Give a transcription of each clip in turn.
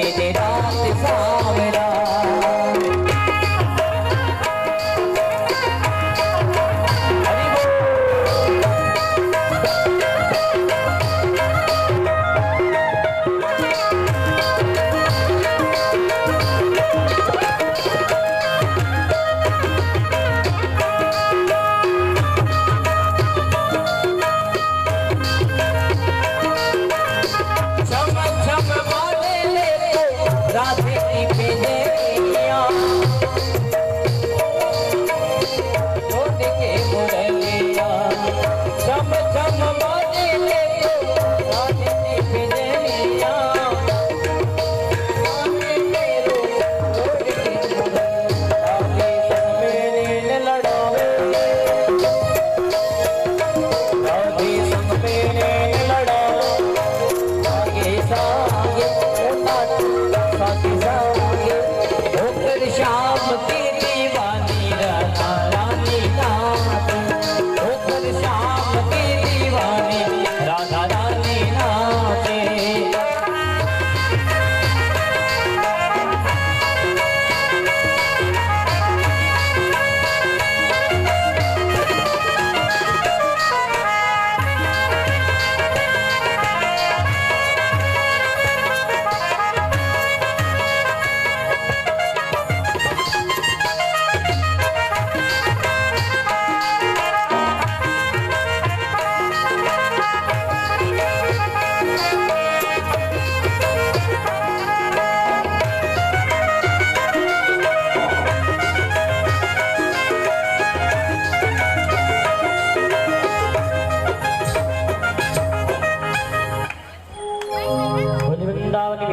दिन रात सावरा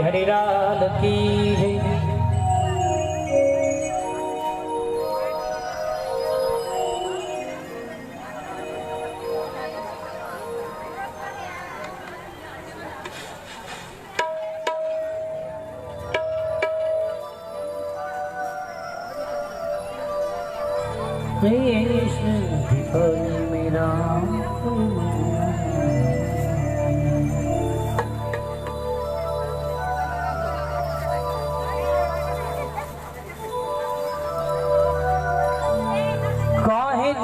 हरे राम की मेरा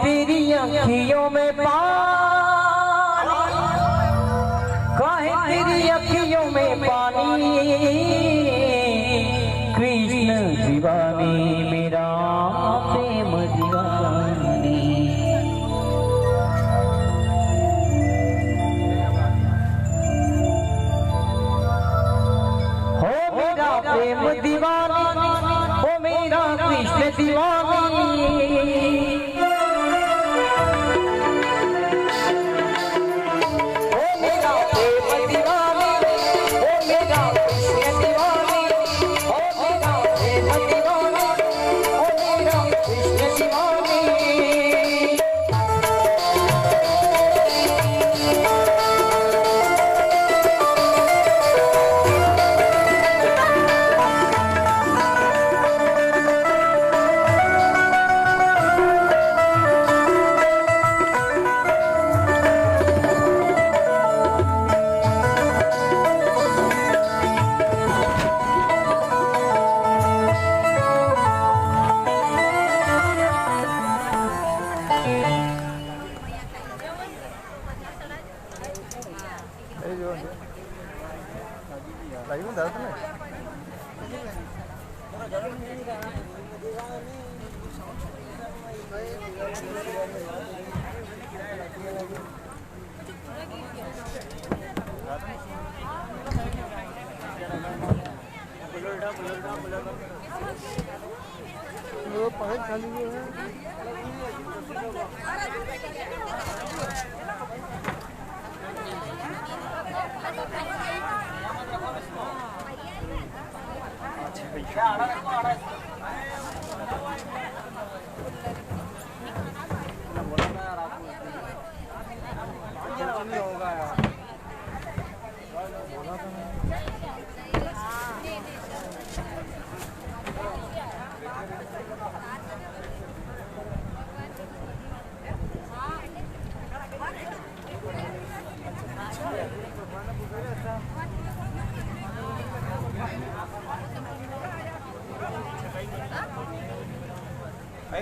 तेरी अखियों में पानी काहे तेरी अखियों में पानी कृष्ण दीवानी मेरा प्रेम दीवानी हो मेरा प्रेम दीवानी हो मेरा कृष्ण दीवानी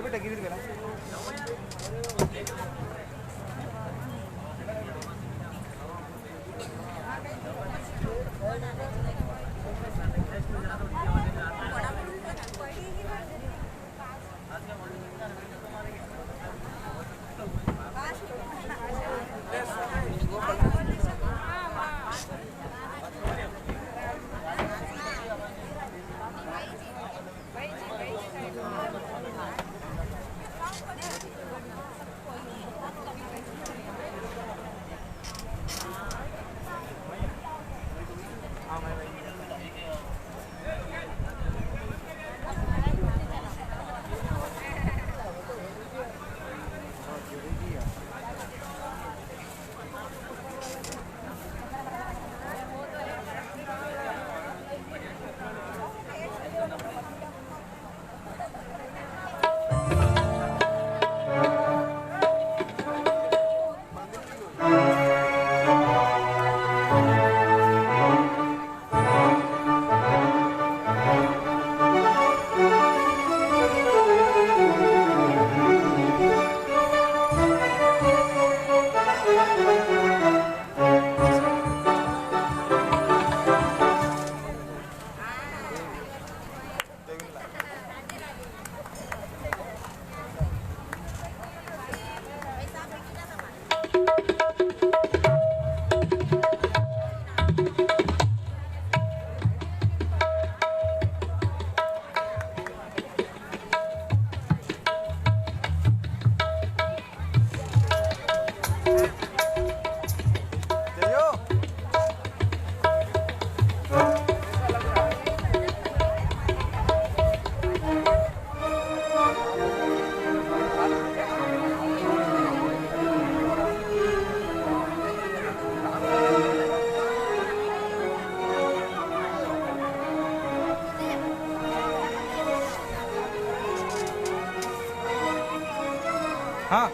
बेटा गिरी बेला हाँ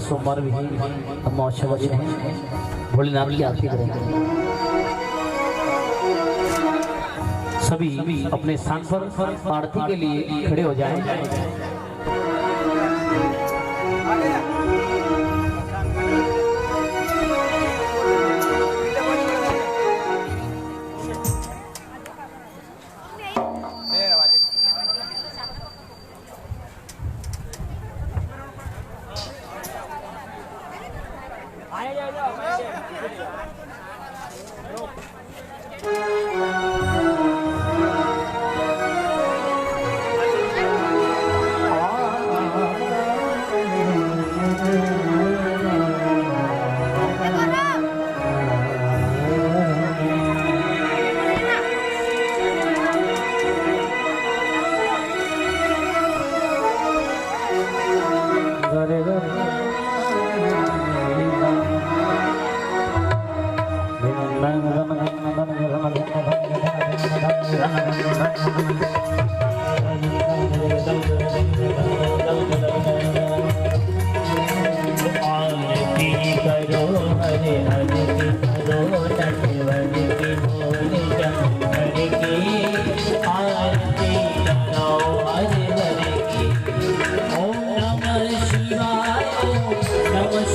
सोमवार भी अमावस्या बजे हैं, भोलेनाथ की आरती करेंगे। सभी अपने स्थान पर आरती के लिए खड़े हो जाएं।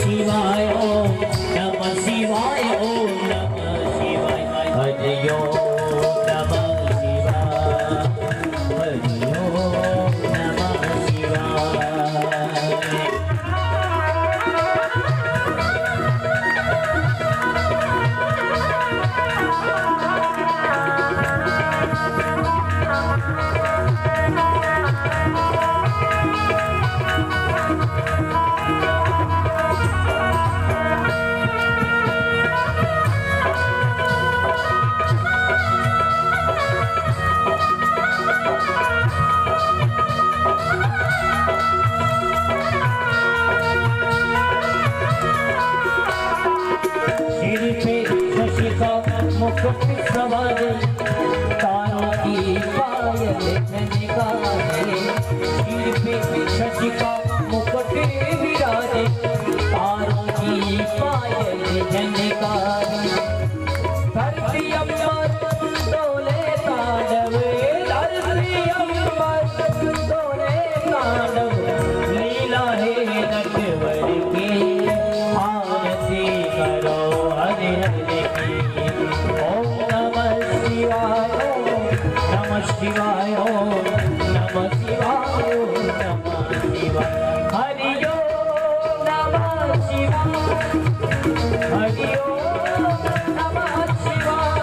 Shivaय, Om Namah Shivaya, Om Namah झनकारे सिर पे शशि का मुकुट विराजे तारों की पायल झनकारे धरती अम्बर डोले तांडव धरती अम्बर डोले तांडव लीला है नटवर की आरती करो हरे हरे की ओम नमः शिवाय नमः शिवाय नमः शिवाय नमः शिवाय हरि ओम नमः शिवाय हरि ओम नमः शिवाय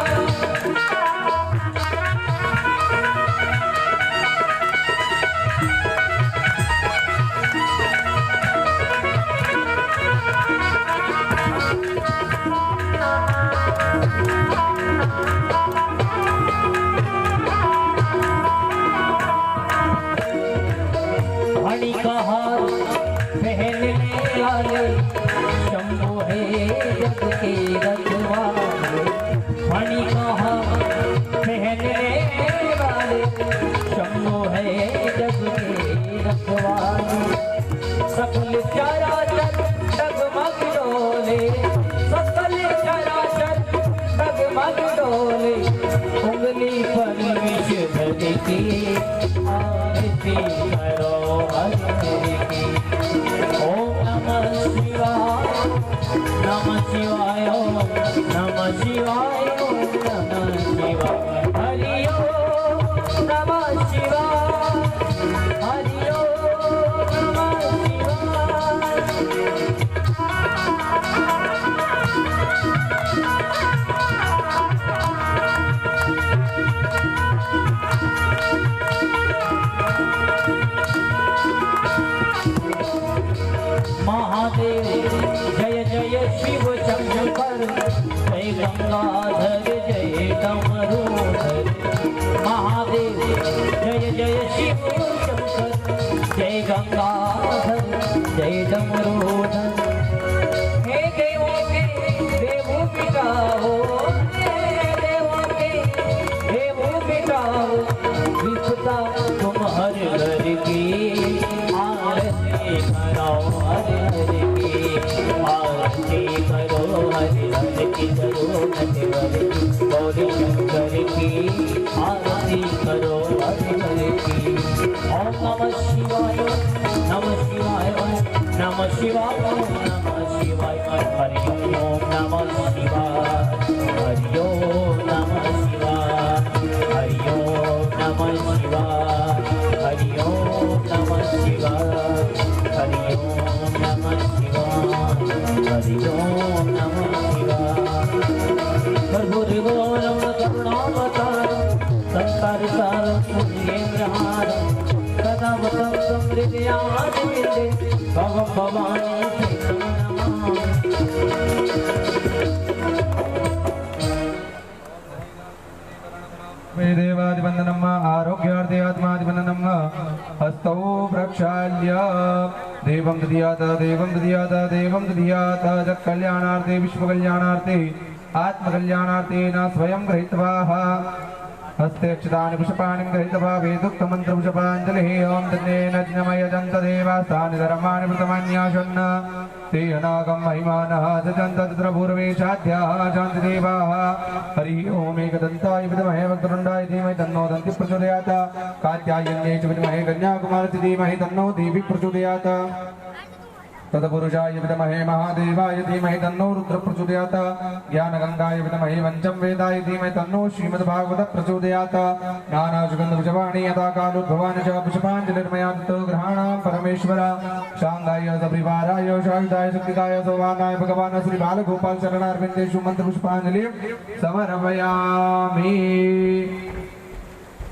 मणि का हार पहनने वाले शंभु है जग के रखवाले मणि का हार पहनने वाले शंभु है जग के रखवाले सकल चराचर डगमग डोले सकल चराचर डगमग डोले उंगली पर विष धर के आरती करो हरि की ओम नमः शिवाय नमः शिवाय नमः शिवाय नमः शिवाय हरि ओम नमः शिवाय हरि ओम नमः शिवाय महादेव जय जय शिव शंकर जय गंगाधर जय डमरूधर महादेव जय जय शिव शंकर जय गंगाधर जय डमरूधर हे देवों के देव पिताओ हे देवों के देव पिताओ विपदा तुम हर घर की आरती करो हरे हरे की आरती करो हरे हरे की करो नटवर की गौरी शंकर की आरती करो हरे हरे की ओम नमः शिवाय नमः शिवाय नमः शिवाय नमः शिवाय हरि ओम नमः शिवाय हरि ओम नमः शिवाय हरि ओम नमः शिवाय हरि ओम नमः शिवाय हरि ओम नमः शिवाय हरि ओम नमः शिवाय कर्पूरगौरं करुणावतारं संसारसारं पुण्येन्द्रहारं सदा वसन्तं हृदयादिविन्दे भवं भवानी देवादिवन्दनम् आरोग्यार्थे आत्मादिवन्दनम् हस्तौ प्रक्षाल्य देवं दधियात देवं दधियात देवं दधियात जगत्कल्याणार्थे विश्वकल्याणार्थे आत्मकल्याणार्थे न स्वयं गृहीत्वाः हस्ते क्षितानि पुष्पाणि गृहीत्वा वेदोक्तमन्त्रपुष्पाञ्जलिः ॐ तन्नेन ज्ञमयजन्तदेवास्तानि धर्माणि प्रथमान्याशन् ते अनागं महिमानः जजन्त तत्र पूर्वेशाध्याः शान्तिदेवाः हरिः ॐ एकदन्ताय विद्महे वक्रतुण्डाय धीमहि तन्नो दन्तिः प्रचोदयात् कात्यायन्यै च विद्महे कन्याकुमारी धीमहि तन्नो देवी प्रचोदयात् तत्पुरुषाय विद्महे महादेवाय धीमहि तन्नो रुद्र प्रचोदयात् ज्ञानगंगाय विद्महे पंचम वेदाय धीमहि तन्नो श्रीमद्भागवत प्रचोदयात् नानासुगन्धपुष्पाणि यथा कालोद्भवानि च पुष्पाञ्जलिर्मयात् ग्रहाणां परमेश्वर शांगाय सपरिवाराय शाहिदाय शक्तिकाय सोवानाय भगवान् श्री बालगोपाल चरणारविन्देषु मन्त्रपुष्पाञ्जलिं समर्पयामि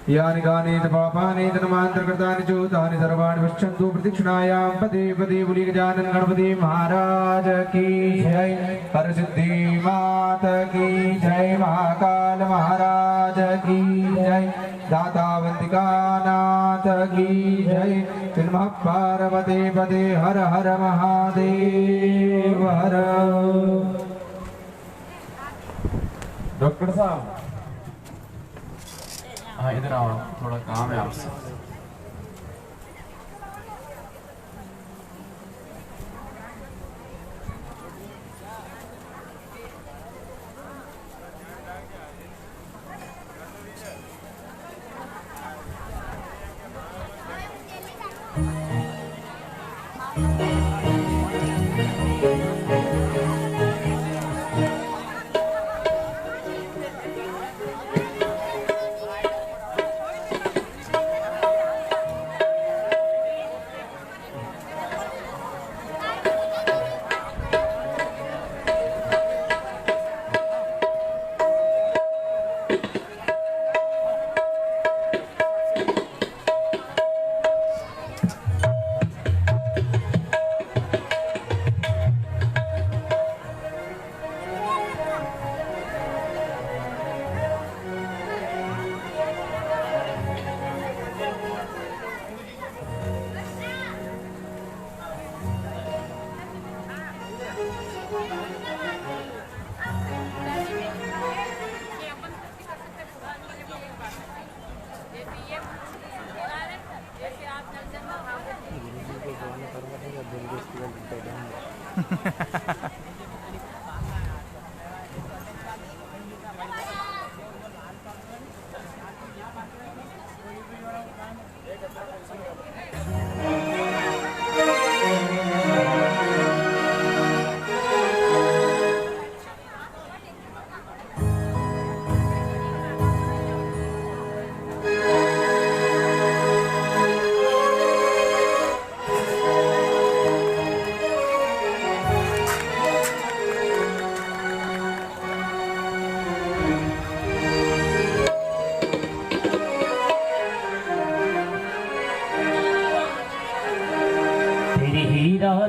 यानि कानि च पापानि जन्मान्तर्गतानि च तानि सर्वाणि पश्यन्तु प्रदक्षिणायां पदे पदे बोलिए गजानन गणपति महाराज की जय हरसिद्धि मात की जय महाकाल महाराज की जय दातावंतिका नाथ की जय नमः पार्वती पदे हर हर महादेव हर। डॉक्टर साहब हाँ इधर आओ, थोड़ा काम है आपसे।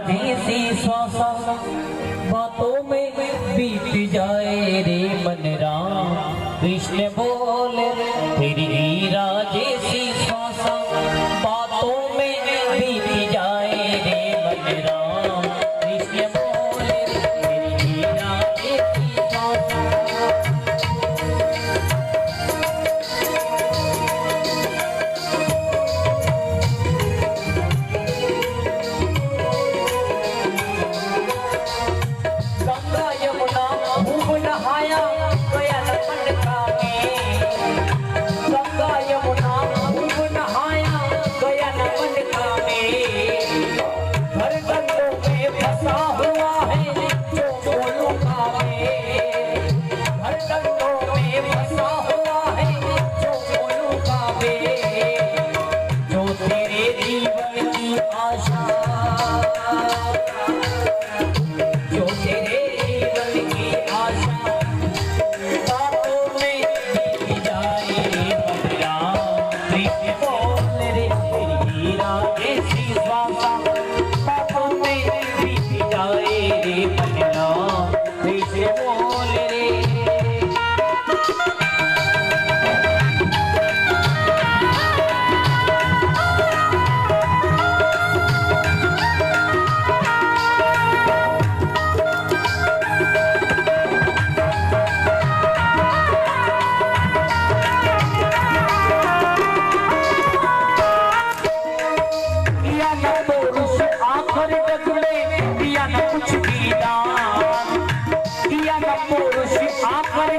जैसी श्वासा बातों में बीत जाए रे मन राम कृष्ण बोले तेरी हीरा जैसी श्वासा बातों में बीत जाए रे मन राम कृष्ण बोले तेरी हीरा जैसी श्वासा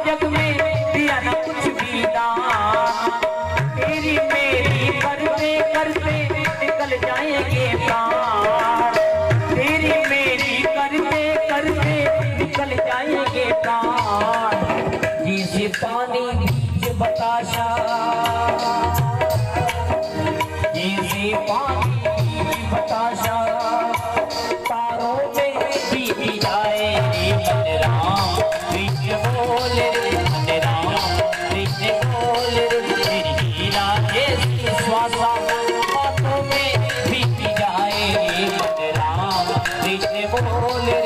जग में दिया न कुछ भी दान तेरी मेरी करते निकल जाएंगे प्राण तेरी मेरी करते निकल जाएंगे प्राण जिसे पानी बीच बताशा जिसे पानी बीच बताशा तारों में बीत जाए मन राम कृष्ण बोले मन राम कृष्ण बोले तेरी हीरा जैसी श्वासा बातों में बीत जाए मन राम कृष्ण बोले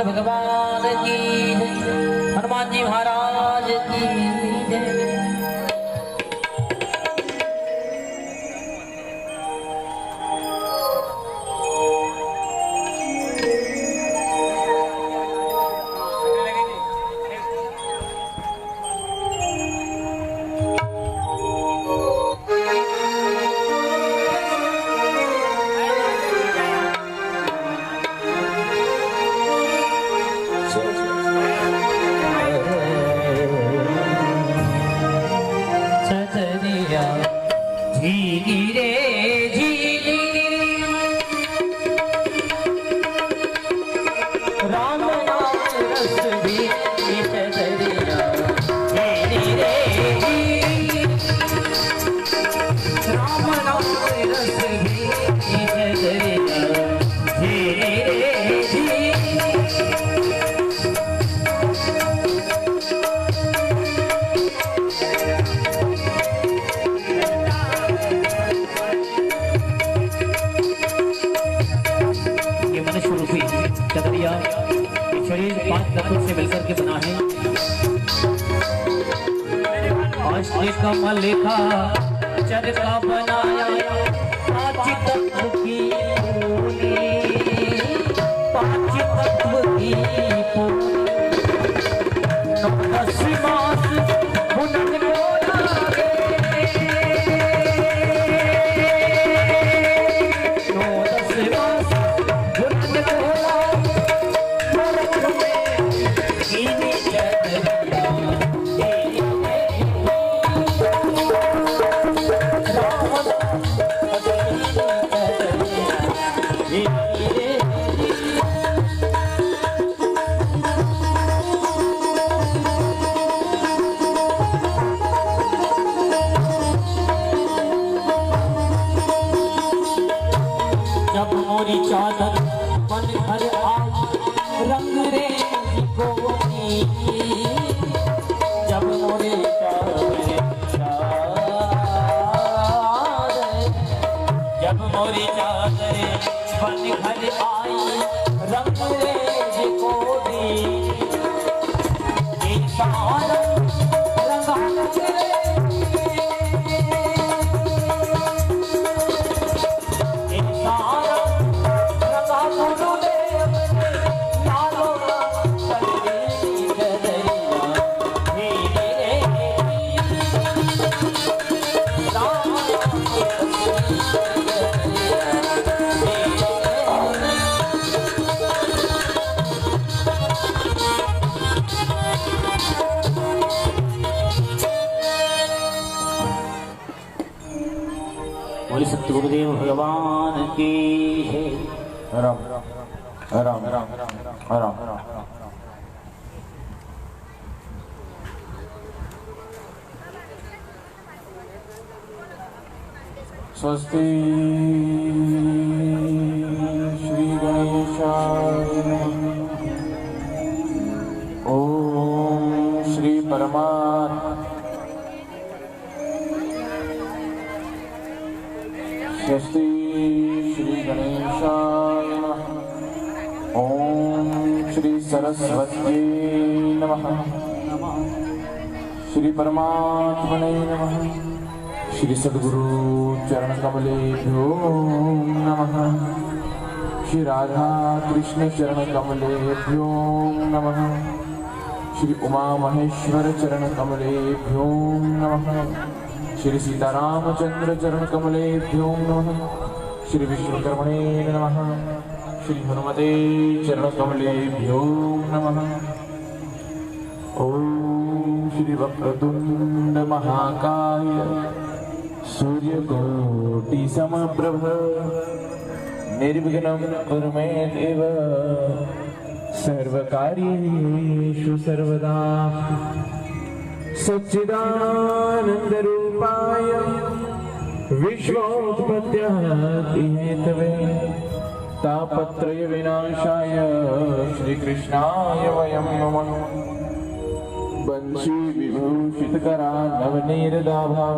रामचंद्र भगवान की, हनुमान जी महाराज की जय। शरीर 5 तत्वों से मिलकर के बना है। कमलिका चरका बनाया 5 तत्व की पूरी, 5 तत्व की पूरी। 10 मास बुनन को लागे, 10 मास बुनन को चादर बन घर आज रंग रे गोरी, जब मोरे जब मोरी चादर बन घर आई रंग रे गोरी, गुरुदेव भगवान की है। राम राम राम राम। स्वस्ति श्री गणेशाय नमः। ओम श्री परमात्मा स्वस्ति श्री गणेशाय नमः। ओम श्री सरस्वती नमः। श्री परमात्मने नमः। श्री सद्गुरु चरण कमलेभ्यो नमः। श्री राधा कृष्ण चरण कमलेभ्यो नमः। श्री उमा महेश्वर चरण कमलेभ्यो नमः। श्री सीतारामचंद्र चरण कमलेभ्यो नमः। श्री विश्वकर्मणे नमः। श्री हनुमते चरण कमलेभ्यो नमः। ओम श्री वक्रतुंड महाकाय सूर्यकोटि समप्रभ निर्विघ्नं कुरु मे देव सर्वकार्येषु सर्वदा। सच्चिदानंद रूपाय विश्वोत्पत्त्यादि हेतवे तापत्रय विनाशाय श्री कृष्णाय वयं नमः। बंशी विभूषितकरा नवनीरदाभा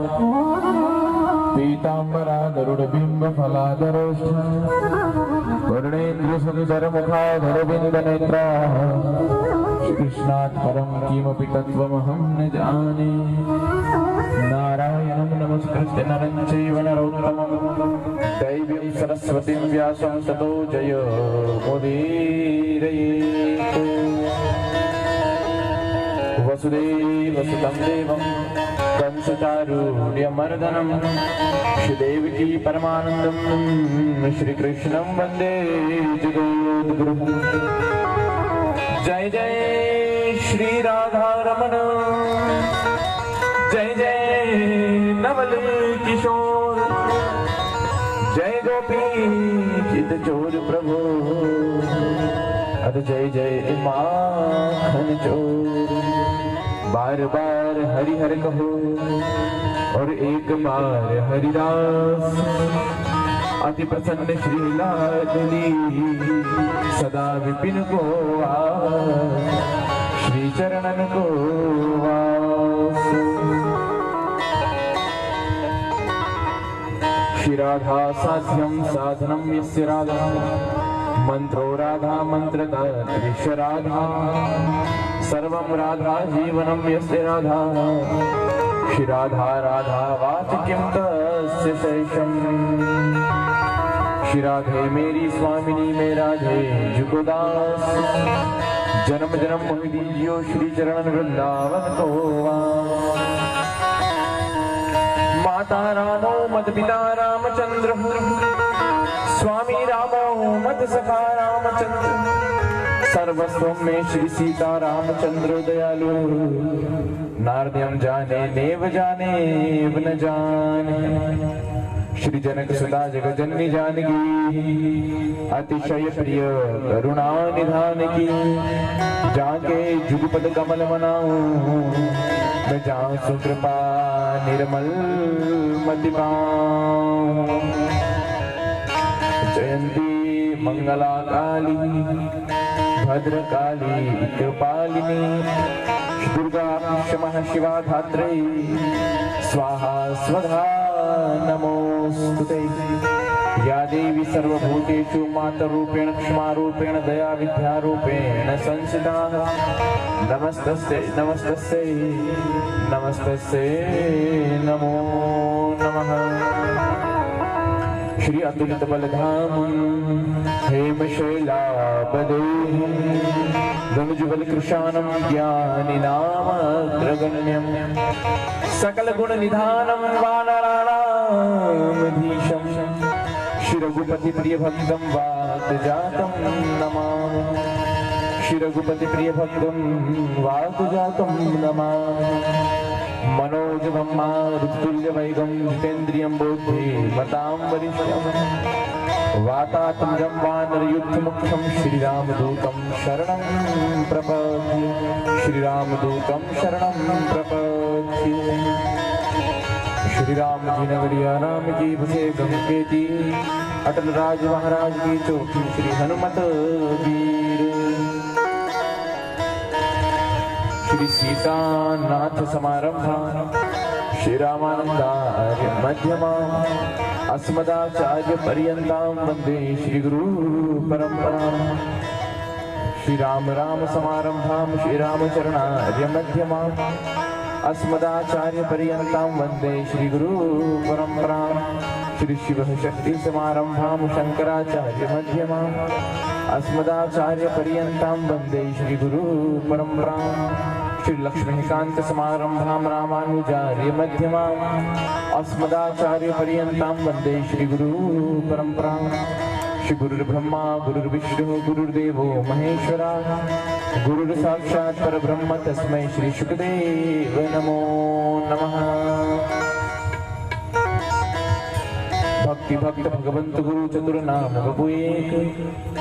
पीतांबरा गरुड़ बिंब फलाधरोष्ठ वर्णेन्द्र सुंदर मुखाधरविंद नेत्रा कृष्णात् परं किमपि तत्त्वमहं न जाने नारायणं नमस्कृत्य नरं चैव नरोत्तमं दैवीं सरस्वतीं व्यासं ततो जयमुदीरयेत् वसुदेवसुतं देवं कंसचारूर्यमर्दनं श्रीदेवकी परमानन्दं श्रीकृष्णं वन्दे जगद्गुरुं जय जय श्री राधा रमण जय जय नवल किशोर जय गोपी चित चोर प्रभु अद जय जय माखन चोर बार बार हरि हर कहो और एक बार हरिदास अति प्रसन्न श्री लाडली सदा विपिन को श्री चरणन को श्री राधा साध्यं साधनं यस्य राधा मंत्रो राधा मंत्रतत्रिश राधा सर्वं राधा जीवनं यस्य राधा श्री राधा राधा वाच किं तस्य शेषम् श्री राधे मेरी स्वामिनी में राधे जुगोदास जन्म जन्म मोहि दीजियो श्री चरण वृंदावन को माता रामो मद पिता रामचंद्र स्वामी रामो मद सखा रामचंद्र सर्वस्वं में श्री सीता रामचंद्र दयालु नारदम जाने नेव जाने न जाने श्री जनक सुता जगजननी जानकी अतिशय प्रिय करुणा निधान की जाके जुगपद कमल मनाऊं मैं जाऊं सुकृपा निर्मल मति पाऊं जयंती मंगला काली भद्रकाली कृपालिनी दुर्गा क्षमा शिवा धात्री स्वाहा स्वधा नमोस्तुते या देवी सर्वभूतेषु मातरूपेण क्षमारूपेण दया विद्यारूपेण संस्थिता नमस्तस्यै नमस्तस्यै नमस्तस्यै नमो नमः श्री अतुलित बलधाम हेमशैलापदेहं गणजुगल कृशानं ज्ञानिनामग्रगण्यं सकल गुण निधानं वानराणामधीशं श्री रघुपति प्रिय भक्तं वातजातं नमामि श्री रघुपति प्रिय भक्तं वातजातं नमामि मनोजवं मारुतुल्यवेगं जितेन्द्रियं बुद्धिमतां वरिष्ठं वातात्मजं वानरयुद्धमुख्यं श्रीरामदूतं शरणं प्रपद्ये श्रीरामदूतं शरणं प्रपद्ये श्री राम जी नगरिया राम की बसे गंगेती अटल राज महाराज की चौकी श्री हनुमत वीर श्री सीतानाथ समारंभा श्री रामानंदार्य मध्यमा अस्मदाचार्य पर्यंतां वंदे श्री गुरु परंपरा श्री राम राम समारंभां श्री रामचरणार्य मध्यमा अस्मदाचार्य पर्यंतां वंदे श्री गुरु परंपरा श्री शिव शक्ति समारंभां शंकराचार्य मध्यमा अस्मदाचार्य पर्यंतां वंदे श्री गुरु परंपरा श्री लक्ष्मीकांत समारंभां रामानुजार्य मध्यमा अस्मदाचार्य पर्यंतां वंदे श्री गुरु परंपरा श्री गुरुर्ब्रह्मा गुरुर्विष्णु गुरुर्देवो महेश्वरा गुरुर्साक्षात् परब्रह्म तस्मै श्री शुकदेव नमो नमः। भक्ति भक्त भगवंत गुरु चतुर नाम बबु एक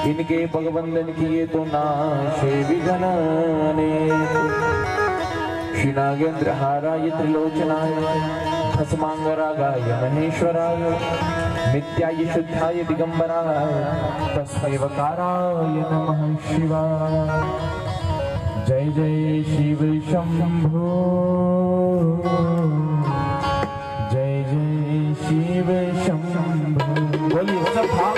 इनके भगवंदन किए तो नाशे विघ्न अनेक। श्री नागेंद्र हाराय त्रिलोचनाय भस्मांगरागाय महेश्वराय नित्याय शुद्धाय दिगंबराय तस्मै वकाराय नमः शिवाय। जय जय शिव शंभो जय जय शिव शंभो। बोलिए सब भाव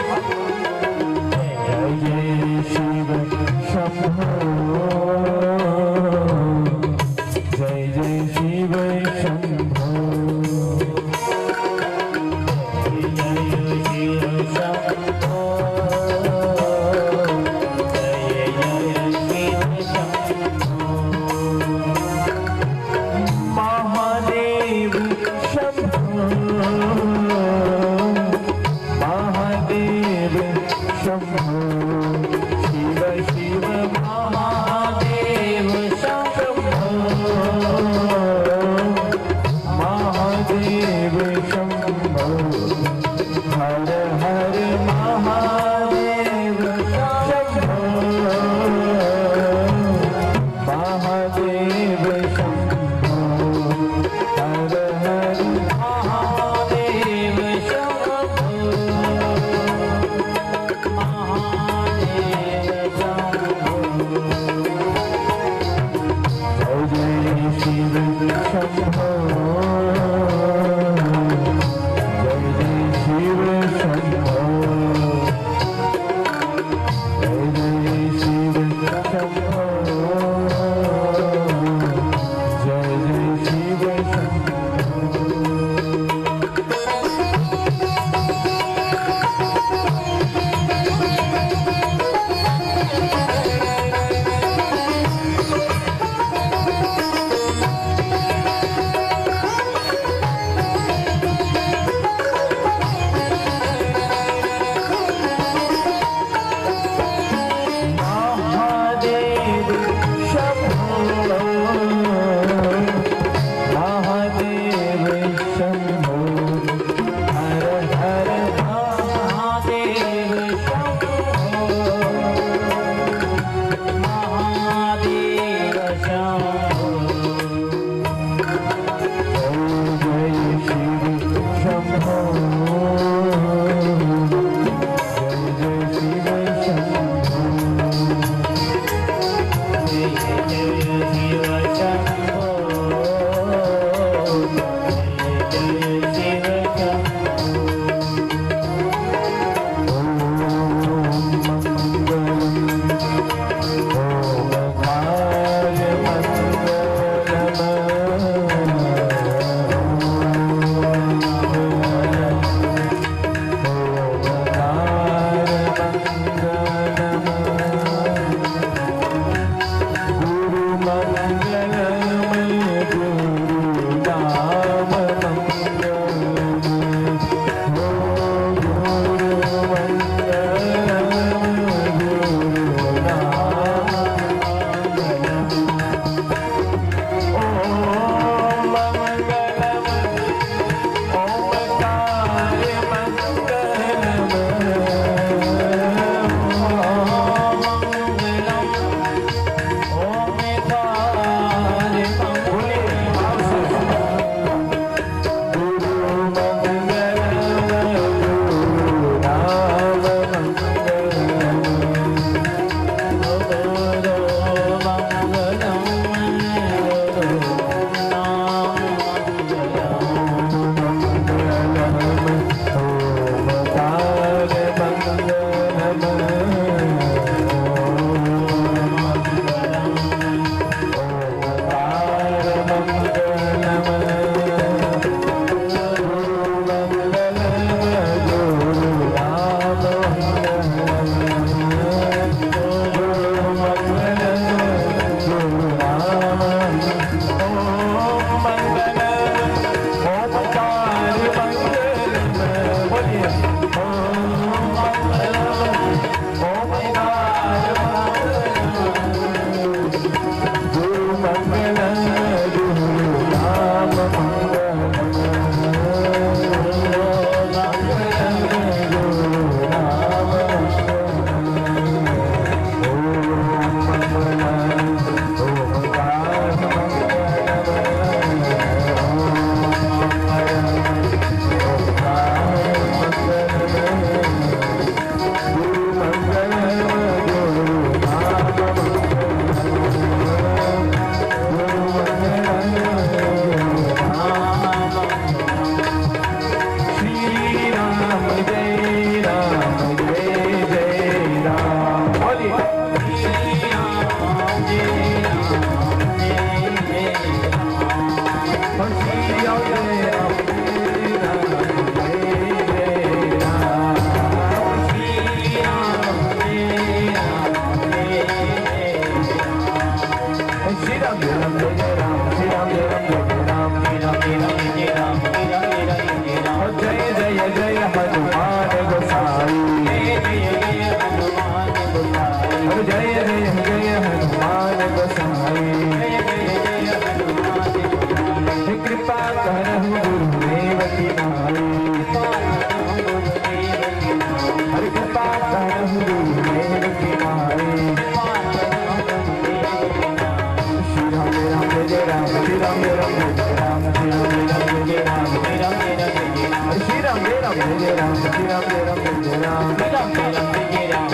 राम जय राम जय राम राम जय राम जय राम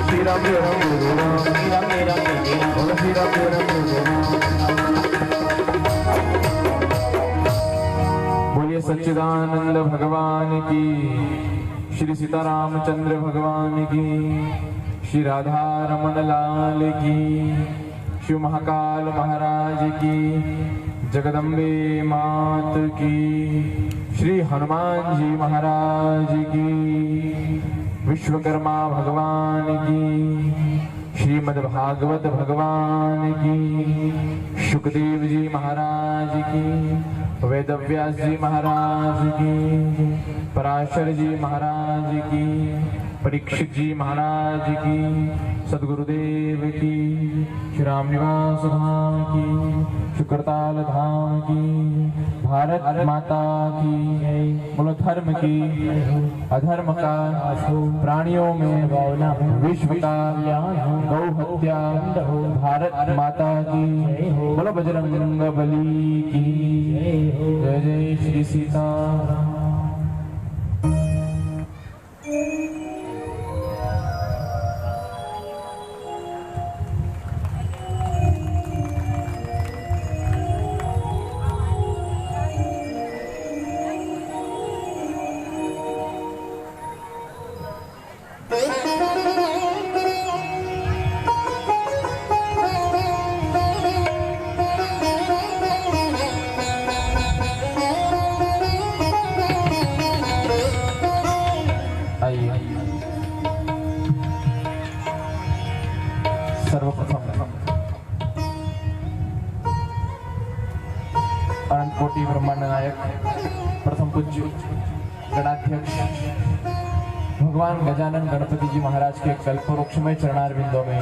श्री राम जय राम जय राम राम जय राम जय राम श्री राम जय राम जय राम। बोलिए सच्चिदानंद भगवान की, श्री सीतारामचंद्र भगवान की, श्री राधा रमण लाल की, शिव महाकाल महाराज की, जगदम्बे मात की, श्री हनुमान जी महाराज की, विश्वकर्मा भगवान की, श्रीमद् भागवत भगवान की, शुकदेव जी महाराज की, वेदव्यास जी महाराज की, पराशर जी महाराज की, परीक्षित जी महाराज की, सदगुरुदेव की, श्री रामनिवास धाम की, शुक्रताल धाम की, भारत माता की, बोलो धर्म की, अधर्म का, प्राणियों में विश्व का, गौ हत्या, भारत माता की, बोलो बजरंग बली की, जय जय श्री सीताराम। कोटि ब्रह्मांड नायक प्रथम पूज्य गणाध्यक्ष भगवान गजानन गणपति जी महाराज के कल्पवृक्षमय चरणारविंदों में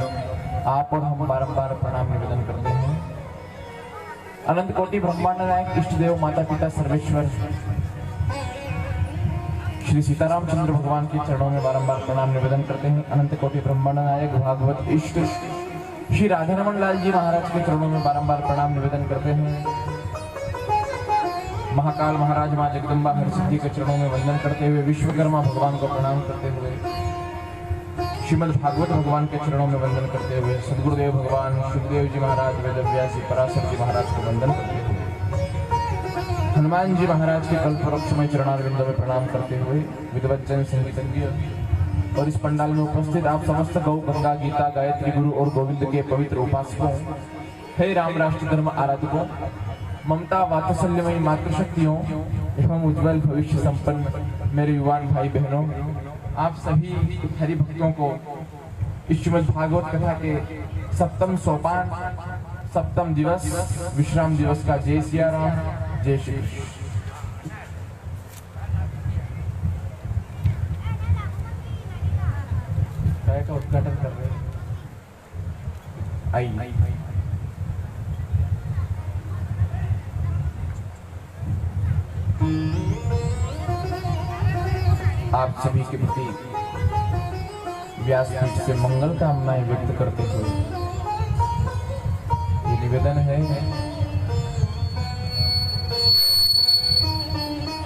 आप और हम बारंबार प्रणाम निवेदन करते हैं। अनंत कोटि ब्रह्मांड नायक इष्ट देव माता पिता सर्वेश्वर श्री सीतारामचंद्र भगवान के चरणों में बारंबार प्रणाम निवेदन करते हैं। अनंत कोटि ब्रह्मांड नायक भागवत इष्ट श्री राधा रमण लाल जी महाराज के चरणों में बारंबार प्रणाम निवेदन करते हैं। महाकाल महाराज माँ जगदम्बा हरसिद्धि के चरणों में वंदन करते हुए, विश्वकर्मा भगवान को प्रणाम करते हुए, श्रीमद् भागवत भगवान के चरणों में वंदन करते हुए, सदगुरुदेव भगवान सुखदेव जी महाराज, वेदव्यास जी, पराशर जी महाराज को वंदन करते हुए, हनुमान जी महाराज के कल्पवृक्षमय चरणारविंदों में प्रणाम करते हुए, विद्वत जन संगीतज्ञ और इस पंडाल में उपस्थित आप समस्त गौ गंगा गीता गायत्री गुरु और गोविंद के पवित्र उपासकों, हे राम राष्ट्र धर्म आराधकों, ममता वात्सल्यमयी मातृशक्तियों एवं उज्जवल भविष्य संपन्न मेरे युवान भाई बहनों, आप सभी हरि भक्तों को इस श्रीमद् भागवत कथा के सप्तम सोपान, सप्तम दिवस, विश्राम दिवस का जय सिया राम, जय श्री कृष्ण। का उद्घाटन कर रहे हैं। आइए आप सभी के प्रति व्यासपीठ से मंगल कामनाएं व्यक्त करते हुए ये निवेदन है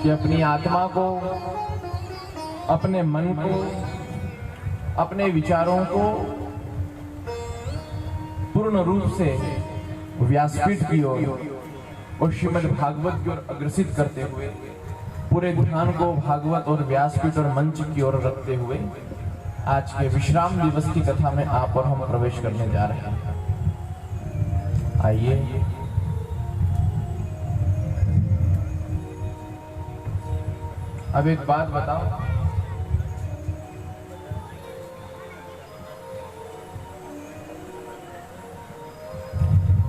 कि अपनी आत्मा को, अपने मन को, अपने विचारों को पूर्ण रूप से व्यासपीठ की ओर और श्रीमद् भागवत की ओर अग्रसित करते हुए, पूरे ध्यान को भागवत और व्यासपीठ और मंच की ओर रखते हुए आज के विश्राम दिवस की कथा में आप और हम प्रवेश करने जा रहे हैं। आइए अब एक बात बताओ,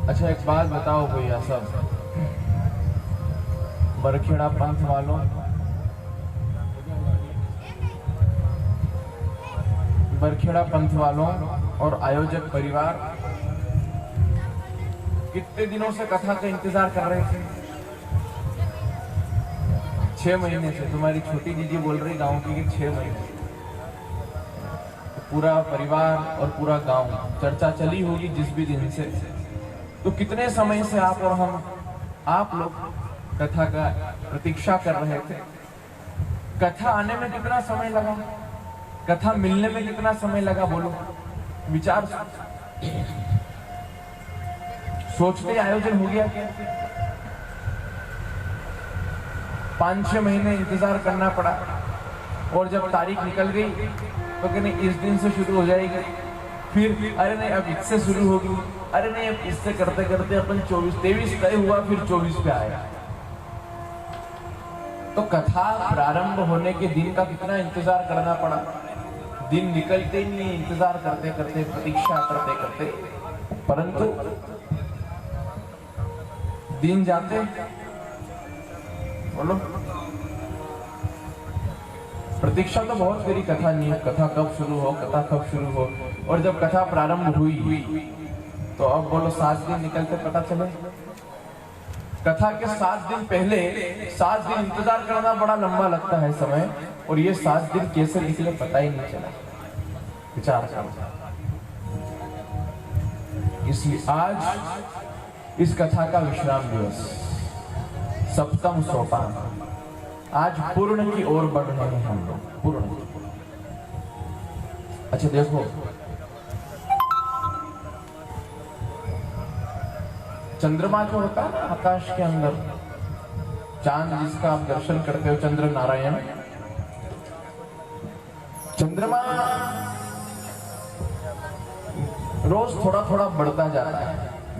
अच्छा एक बात बताओ भैया सब, बरखेड़ा पंथ वालों, बरखेड़ा पंथ वालों और आयोजक परिवार कितने दिनों से कथा का इंतजार कर रहे थे? 6 महीने से। तुम्हारी छोटी दीदी बोल रही गांव की कि 6 महीने तो पूरा परिवार और पूरा गांव चर्चा चली होगी जिस भी दिन से। तो कितने समय से आप और हम, आप लोग कथा का प्रतीक्षा कर रहे थे। कथा आने में कितना समय लगा, कथा मिलने में कितना समय लगा, बोलो विचार सोचते आयोजन हो गया क्या? 5-6 महीने इंतजार करना पड़ा और जब तारीख निकल गई तो कहने इस दिन से शुरू हो जाएगी, फिर अरे नहीं अब इससे शुरू होगी, अरे नहीं अब इससे करते करते अपन 23 तय हुआ, फिर 24 पे आया। तो कथा प्रारंभ होने के दिन का कितना इंतजार करना पड़ा, दिन निकलते ही नहीं, इंतजार करते करते, प्रतीक्षा करते करते, परंतु दिन जाते, बोलो प्रतीक्षा तो बहुत करी, कथा नहीं, कथा कब शुरू हो, कथा कब शुरू हो, और जब कथा प्रारंभ हुई तो अब बोलो 7 दिन निकलते पता चले। कथा के 7 दिन पहले 7 दिन इंतजार करना बड़ा लंबा लगता है समय, और ये 7 दिन कैसे निकले पता ही नहीं चला। विचार करो। इसलिए आज इस कथा का विश्राम दिवस, सप्तम सोपान, आज पूर्ण की ओर बढ़ रहे हैं हम लोग, पूर्ण। अच्छा देखो, चंद्रमा जो होता है ना आकाश के अंदर, चांद जिसका आप दर्शन करते हो, चंद्र नारायण, चंद्रमा रोज थोड़ा थोड़ा बढ़ता जाता है,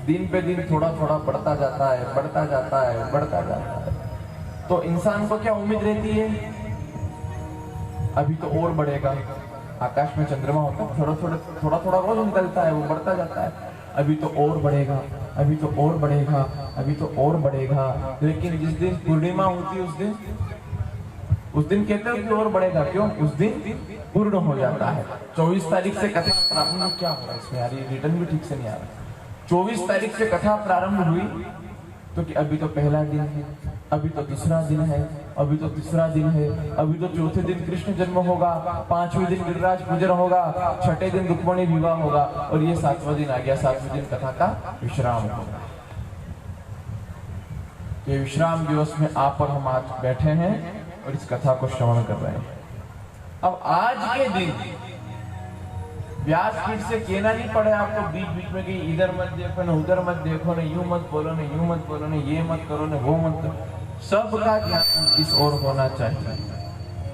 दिन पे दिन थोड़ा थोड़ा बढ़ता जाता है, बढ़ता जाता है, बढ़ता जाता है। तो इंसान को क्या उम्मीद रहती है, अभी तो और बढ़ेगा। आकाश में चंद्रमा होता है, थोड़ा थोड़ा रोज निकलता है, वो बढ़ता जाता है, अभी तो और बढ़ेगा, अभी तो और बढ़ेगा, अभी तो और बढ़ेगा। लेकिन जिस दिन पूर्णिमा होती है उस दिन कहते हैं कि और बढ़ेगा, क्यों? उस दिन पूर्ण हो जाता है। 24 तारीख से कथा प्रारंभ, क्या हो रहा है इसमें यार, ये रिटर्न भी ठीक से नहीं आ रहा। 24 तारीख से कथा प्रारंभ हुई तो कि अभी तो पहला दिन है, अभी तो दूसरा दिन है, अभी तो तीसरा दिन है, अभी तो चौथे दिन कृष्ण जन्म होगा, 5वें दिन गिरिराज पूजन होगा, 6ठे दिन रुक्मिणी विवाह होगा, और ये 7वां दिन आ गया, 7वें दिन कथा का विश्राम होगा। ये विश्राम दिवस में आप और हम आज बैठे हैं और इस कथा को श्रवण कर रहे हैं। अब आज के दिन व्यासपीठ से कहना नहीं पड़े आपको बीच बीच में कि इधर मत देखो ना, उधर मत देखो ना, यूं मत बोलो ना, यूं मत बोलो ना, ये मत करो ना, वो मत करो। सबका ध्यान इस ओर होना चाहिए।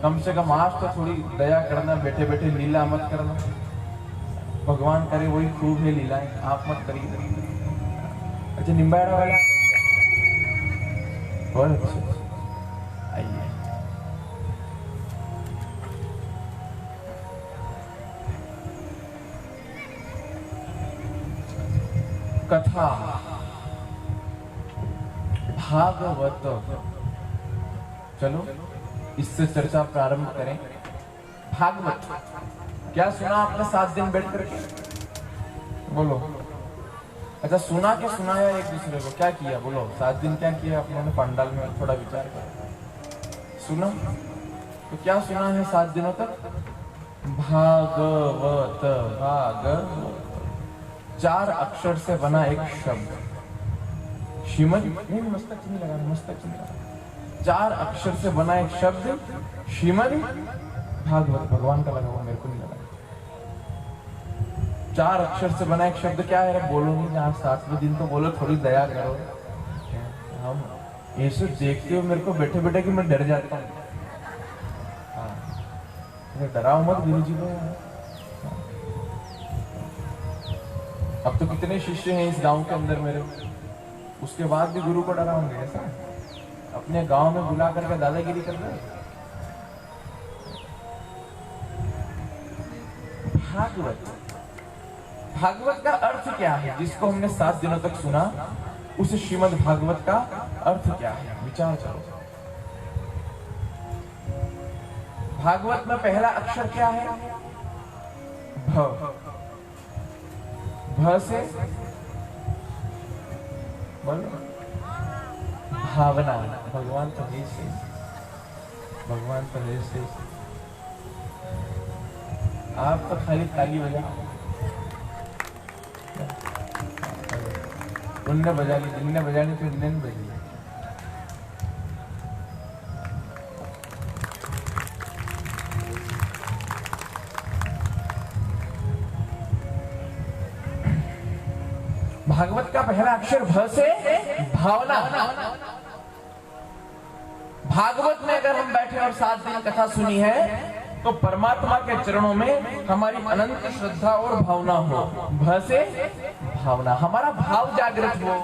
कम से कम आज तो थोड़ी दया करना, बैठे बैठे लीला मत करना। भगवान करे वही खूब है लीलाएं, आप मत करिए। अच्छा निम्बाड़ा वाले बहुत अच्छे, आइए। कथा भागवत, चलो इससे चर्चा प्रारंभ करें। भागवत क्या सुना आपने 7 दिन बैठ करके, बोलो। अच्छा सुना के सुनाया एक दूसरे को, क्या किया बोलो? 7 दिन क्या किया आपने पंडाल में, थोड़ा विचार करो। सुना तो क्या सुना है 7 दिनों तक? भागवत, भागवत 4 अक्षर से बना एक शब्द, श्रीमद, नहीं मस्तक नहीं लगा, मस्तक नहीं लगा, 4 अक्षर से बना एक शब्द श्रीमद भागवत। भगवान का लगा हुआ, मेरे को नहीं लगा। 4 अक्षर से बना एक शब्द क्या है? बोलो नहीं, यहाँ 7वें दिन तो बोलो, थोड़ी दया करो। हम ऐसे देखते हो मेरे को बैठे बैठे कि मैं डर जाता हूँ। हाँ डराओ मत गुरु जी को। अब तो कितने शिष्य हैं इस गांव के अंदर मेरे, उसके बाद भी गुरु को डराओगे ऐसा? अपने गांव में बुला करके दादागिरी कर रहे। भागवत, भागवत का अर्थ क्या है? जिसको हमने 7 दिनों तक सुना, उस श्रीमद् भागवत का अर्थ क्या है? विचार करो। भागवत में पहला अक्षर क्या है? भ। भ से बोलो भावना। भगवान तो है से, भगवान तो है से। आप तो खाली ताली बजाओ, उनने बजा ली, जिनने बजा ली फिर इन्हें बजी। भागवत का पहला अक्षर भ से भावना। भागवत में अगर हम बैठे और 7 दिन कथा सुनी है तो परमात्मा के चरणों में हमारी अनंत श्रद्धा और भावना हो। भ से भावना, हमारा भाव जागृत हो,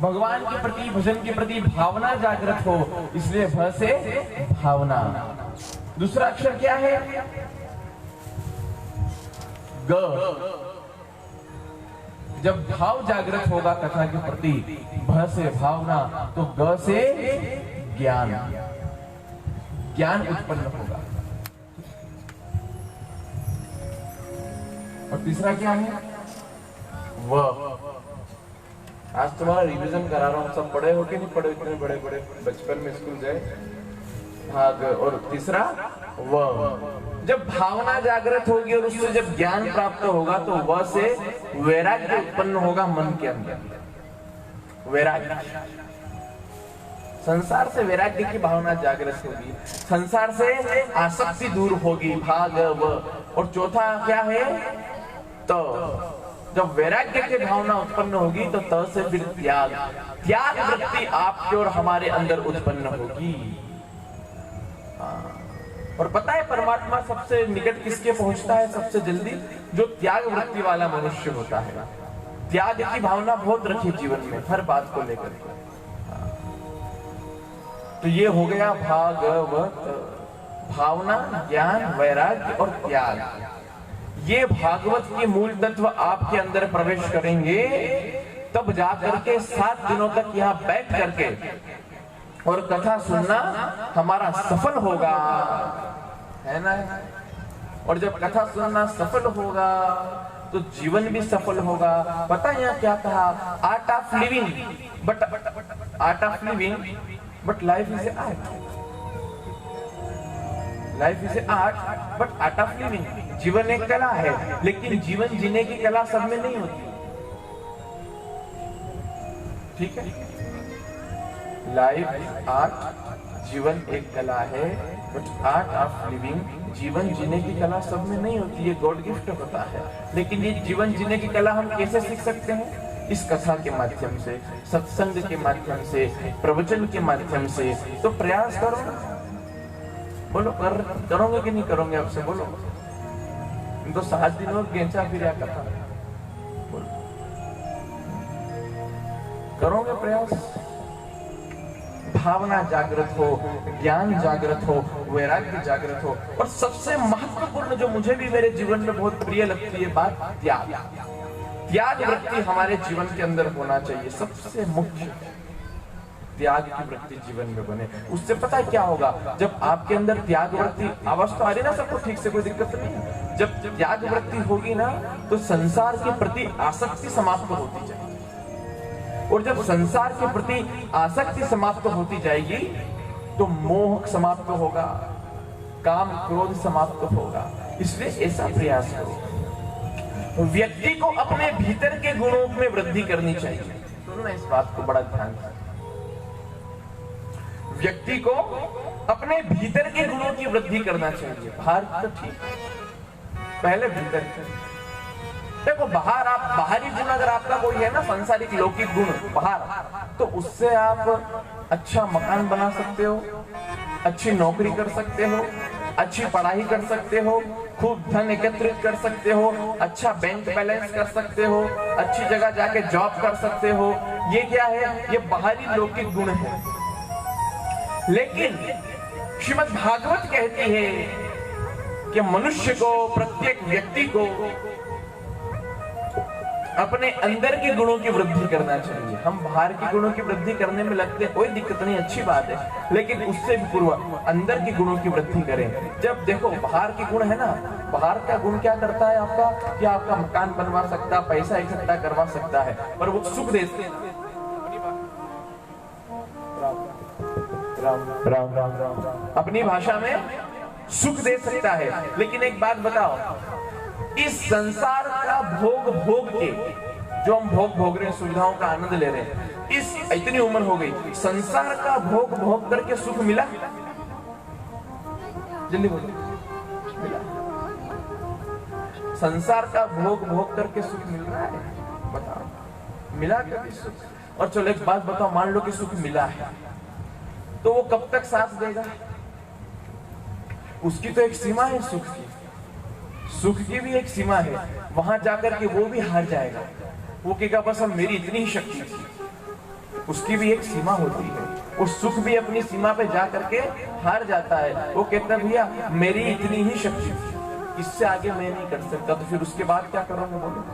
भगवान के प्रति, भजन के प्रति भावना जागृत हो, इसलिए भ से भावना। दूसरा अक्षर क्या है? ग। जब भाव जागृत होगा कथा के प्रति, भ से भावना, तो ग से ज्ञान, ज्ञान उत्पन्न होगा। और तीसरा क्या है? व। आज तुम्हारा रिवीजन करा रहा हूं, सब पढ़े हो कि नहीं पढ़े? इतने बड़े बड़े बचपन में स्कूल गए। भाग। और तीसरा व। जब भावना जागृत होगी और उससे जब ज्ञान प्राप्त होगा तो व से वैराग्य उत्पन्न होगा मन के अंदर। वैराग्य, संसार से वैराग्य की भावना जागृत होगी, संसार से आसक्ति दूर होगी। भाग व। और चौथा क्या है? तो जब वैराग्य की भावना उत्पन्न होगी तो त से फिर त्याग, त्याग वृत्ति आपके और हमारे अंदर उत्पन्न होगी। और पता है परमात्मा सबसे निकट किसके पहुंचता है सबसे जल्दी? जो त्याग वृत्ति वाला मनुष्य होता है। त्याग की भावना बहुत रखी जीवन में, हर बात को लेकर के। तो ये हो गया भागवत, भावना, ज्ञान, वैराग्य और त्याग। ये भागवत के मूल तत्व आपके अंदर प्रवेश करेंगे, तब जाकर के 7 दिनों तक यहाँ बैठ करके और कथा सुनना हमारा सफल होगा, है ना? और जब कथा सुनना सफल होगा तो जीवन भी सफल होगा। पता है यहाँ क्या कहा? Art of living, but art of living but life is a art. Life is a art but art of living. जीवन एक कला है, लेकिन जीवन जीने की कला सब में नहीं होती। ठीक है? लाइफ आर्ट, जीवन एक कला है, बट आर्ट ऑफ लिविंग, जीवन जीने की कला सब में नहीं होती। ये गॉड गिफ्ट होता है। लेकिन ये जीवन जीने की कला हम कैसे सीख सकते हैं? इस कथा के माध्यम से, सत्संग के माध्यम से, प्रवचन के माध्यम से। तो प्रयास करो, बोलो करोगे कि नहीं करोगे? आपसे बोलो। इनको 7 दिनों गेंचा फिर कथा, बोलो करोगे प्रयास? भावना जागृत हो, ज्ञान जागृत हो, वैराग्य जागृत हो। और सबसे महत्वपूर्ण जो मुझे भी मेरे जीवन में बहुत प्रिय लगती है बात, त्याग। त्याग वृत्ति हमारे जीवन के अंदर होना चाहिए। सबसे मुख्य त्याग की वृत्ति जीवन में बने। उससे पता है क्या होगा? जब आपके अंदर त्याग वृत्ति, आवाज तो आ रही ना सबको ठीक से? कोई दिक्कत नहीं है। जब त्याग वृत्ति होगी ना तो संसार के प्रति आसक्ति समाप्त होती जाएगी। और जब संसार के प्रति आसक्ति समाप्त होती जाएगी तो मोह समाप्त होगा, काम क्रोध समाप्त होगा। इसलिए ऐसा प्रयास करो। व्यक्ति को अपने भीतर के गुणों में वृद्धि करनी चाहिए। सुनना इस बात को बड़ा ध्यान से। व्यक्ति को अपने भीतर के गुणों की वृद्धि करना चाहिए। बाहर तो ठीक, पहले भीतर। देखो बाहर, आप बाहरी गुण अगर आपका कोई है ना, सांसारिक लौकिक गुण बाहर, तो उससे आप अच्छा मकान बना सकते हो, अच्छी नौकरी कर सकते हो, अच्छी पढ़ाई कर सकते हो, खूब धन एकत्रित कर सकते हो, अच्छा बैंक बैलेंस कर सकते हो, अच्छी जगह जाके जॉब कर सकते हो। ये क्या है? ये बाहरी लौकिक गुण है। लेकिन श्रीमद् भागवत कहती है कि मनुष्य को, प्रत्येक व्यक्ति को अपने अंदर के गुणों की वृद्धि करना चाहिए। हम बाहर के गुणों की वृद्धि करने में लगते हैं, कोई दिक्कत नहीं, अच्छी बात है, लेकिन उससे भी पूर्व अंदर के गुणों की वृद्धि करें। जब देखो बाहर के गुण है ना, बाहर का गुण क्या करता है आपका? कि आपका मकान बनवा सकता, पैसा इकट्ठा करवा सकता है, पर वो सुख देते हैं। राम राम राम अपनी भाषा में सुख दे सकता है। लेकिन एक बात बताओ, इस संसार का भोग भोग के, जो हम भोग भोग रहे हैं, सुविधाओं का आनंद ले रहे हैं, इस इतनी उम्र हो गई, संसार का भोग भोग करके सुख मिला? जल्दी बोलो, मिला? संसार का भोग भोग करके सुख मिल रहा है? बताओ, मिला कभी सुख? और चलो एक बात बताओ, मान लो कि सुख मिला है, तो वो कब तक साथ देगा? उसकी तो एक सीमा है सुख की, सुख की भी एक सीमा है। वहां जाकर के वो भी हार जाएगा, वो कहेगा बस अब मेरी इतनी ही शक्ति थी। उसकी भी एक सीमा होती है, उस सुख भी अपनी सीमा पे जा करके हार जाता है। वो कहता है भैया मेरी इतनी ही शक्ति थी, इससे आगे मैं नहीं कर सकता, तो फिर उसके बाद क्या करोगे बोलो?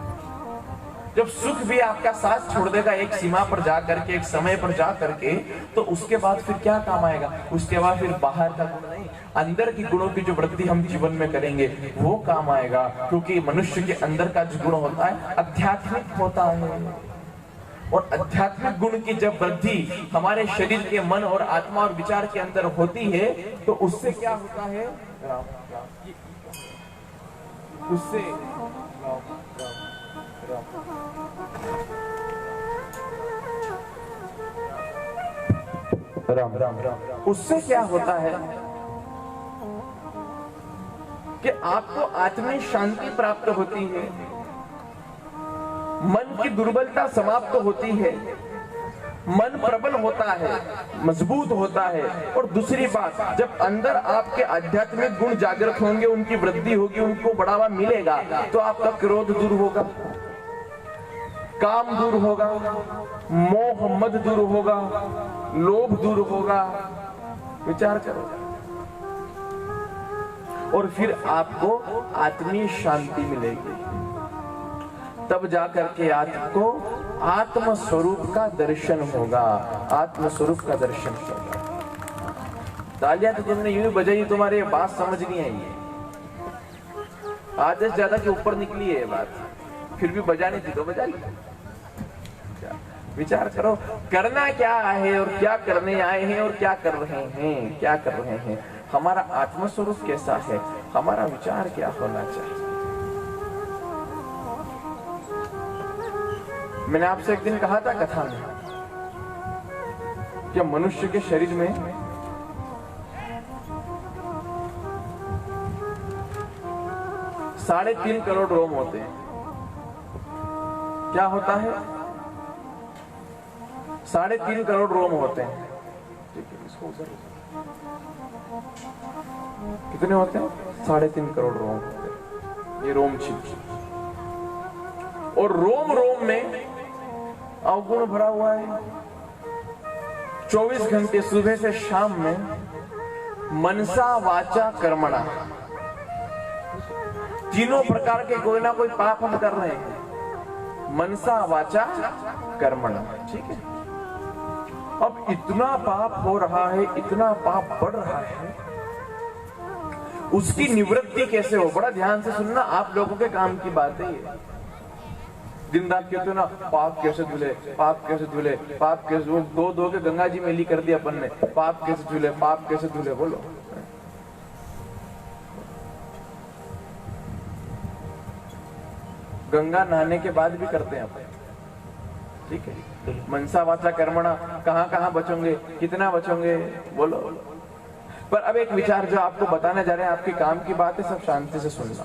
जब सुख भी आपका साथ छोड़ देगा एक सीमा पर जा करके, एक समय पर जा करके, तो उसके बाद फिर क्या काम आएगा? उसके बाद फिर बाहर का गुण नहीं, अंदर की गुणों की जो वृद्धि हम जीवन में करेंगे वो काम आएगा। क्योंकि मनुष्य के अंदर का जो गुण होता है आध्यात्मिक होता है, और आध्यात्मिक गुण की जब वृद्धि हमारे शरीर के मन और आत्मा और विचार के अंदर होती है, तो उससे क्या होता है? उससे राम राम राम उससे क्या होता है कि आपको आत्मिक शांति प्राप्त होती है, मन की दुर्बलता समाप्त होती है, मन प्रबल होता है, मजबूत होता है। और दूसरी बात, जब अंदर आपके आध्यात्मिक गुण जागृत होंगे, उनकी वृद्धि होगी, उनको बढ़ावा मिलेगा, तो आपका क्रोध दूर होगा, काम दूर होगा, मोह मद दूर होगा, लोभ दूर होगा। विचार करो, और फिर आपको आत्मीय शांति मिलेगी। तब जाकर के आपको आत्म स्वरूप का दर्शन होगा, आत्म स्वरूप का दर्शन होगा। तालियां तो तुमने यूं बजाई, तुम्हारे बात समझ नहीं आई है, आधे से ज्यादा के ऊपर निकली है ये बात, फिर भी बजानी थी तो बजा ली। विचार करो, करना क्या है और क्या करने आए हैं और क्या कर रहे हैं, क्या कर रहे हैं, हमारा आत्म स्वरूप कैसा है, हमारा विचार क्या होना चाहिए। मैंने आपसे एक दिन कहा था कथा में कि मनुष्य के शरीर में $3.5 करोड़ रोम होते हैं। क्या होता है? 3.5 करोड़ रोम होते हैं। ठीक है, इसको उधर कितने होते हैं? 3.5 करोड़ रोम होते हैं, ये रोम छिप। और रोम रोम में अवगुण भरा हुआ है। 24 घंटे सुबह से शाम में मनसा वाचा कर्मणा, तीनों प्रकार के कोई ना कोई पाप हम कर रहे हैं, मनसा वाचा कर्मणा। ठीक है, अब इतना पाप हो रहा है, इतना पाप बढ़ रहा है, उसकी निवृत्ति कैसे हो? बड़ा ध्यान से सुनना, आप लोगों के काम की बात है ये। दिन रात कहते हो ना, पाप कैसे धुले, पाप कैसे धुले, पाप कैसे धुले, दो के गंगा जी में ली कर दिया अपन ने, पाप कैसे धुले, पाप कैसे धुले, बोलो। गंगा नहाने के बाद भी करते हैं अपन, ठीक है। मनसा वाचा कर्मणा, कहां कहां बचोगे, कितना बचोगे, बोलो। पर अब एक विचार जो आपको बताने जा रहे हैं, आपके काम की बात है, सब शांति से सुनना।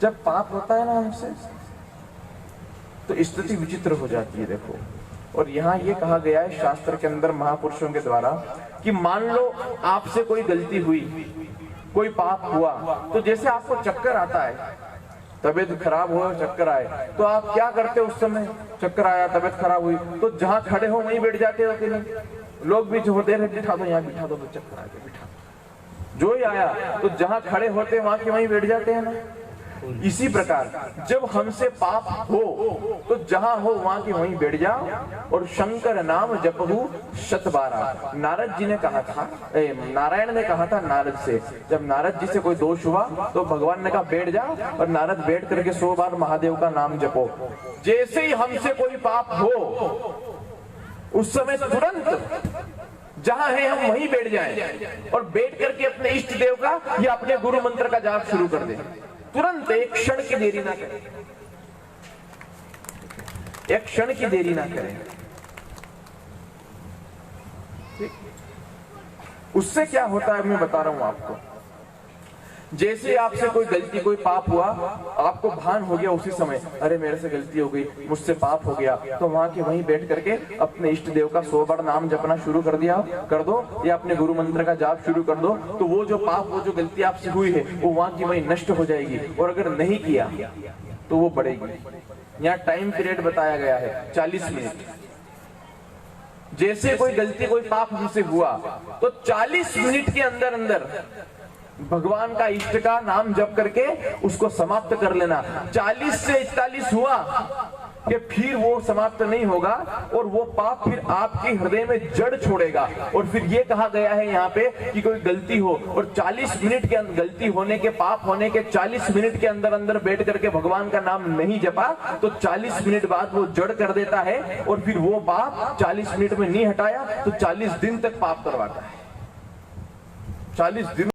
जब पाप होता है ना हमसे, तो स्थिति विचित्र हो जाती है। देखो, और यहाँ ये कहा गया है शास्त्र के अंदर महापुरुषों के द्वारा कि मान लो आपसे कोई गलती हुई, कोई पाप हुआ, तो जैसे आपको चक्कर आता है, तबीयत खराब हो, चक्कर आए, तो आप क्या करते हो? उस समय चक्कर आया, तबीयत खराब हुई, तो जहां खड़े हो वहीं बैठ जाते हो कि नहीं? लोग भी जो होते हैं, बिठा दो यहाँ, बिठा दो, चक्कर आ गया, बिठा दो। जो ही आया तो जहां खड़े होते वहां के वहीं बैठ जाते हैं ना। इसी प्रकार जब हमसे पाप हो तो जहां हो वहां के वहीं बैठ जाओ और शंकर नाम जपहु 100 नारद जी ने कहा था, नारायण ने कहा था नारद से, जब नारद जी से कोई दोष हुआ तो भगवान ने कहा बैठ जाओ, और नारद बैठ करके 100 बार महादेव का नाम जपो। जैसे ही हमसे कोई पाप हो, उस समय तुरंत जहां है हम वहीं बैठ जाएं और बैठ करके अपने इष्ट देव का या अपने गुरु मंत्र का जाप शुरू कर दें। तुरंत, एक क्षण की देरी ना करें, एक क्षण की देरी ना करें। उससे क्या होता है मैं बता रहा हूं आपको जैसे आपसे कोई गलती कोई पाप हुआ, आपको भान हो गया उसी समय, अरे मेरे से गलती हो गई, मुझसे पाप हो गया, तो वहां के वहीं बैठ करके अपने इष्ट देव का 100 बार नाम जपना शुरू कर दो, या अपने गुरु मंत्र का जाप शुरू कर दो, तो वो जो पाप, वो जो गलती आपसे हुई है, वो वहां की वहीं नष्ट हो जाएगी। और अगर नहीं किया तो वो बढ़ेगी। यहाँ टाइम पीरियड बताया गया है 40 मिनट। जैसे कोई गलती कोई पाप हमसे हुआ तो 40 मिनट के अंदर अंदर भगवान का इष्ट का नाम जप करके उसको समाप्त कर लेना। 40 से 41 हुआ कि फिर वो समाप्त नहीं होगा और वो पाप फिर आपके हृदय में जड़ छोड़ेगा। और फिर ये कहा गया है यहाँ पे कि कोई गलती हो और 40 मिनट के गलती होने के, पाप होने के 40 मिनट के अंदर अंदर बैठ करके भगवान का नाम नहीं जपा तो 40 मिनट बाद वो जड़ कर देता है और फिर वो पाप 40 मिनट में नहीं हटाया तो 40 दिन तक पाप करवाता है। 40 दिन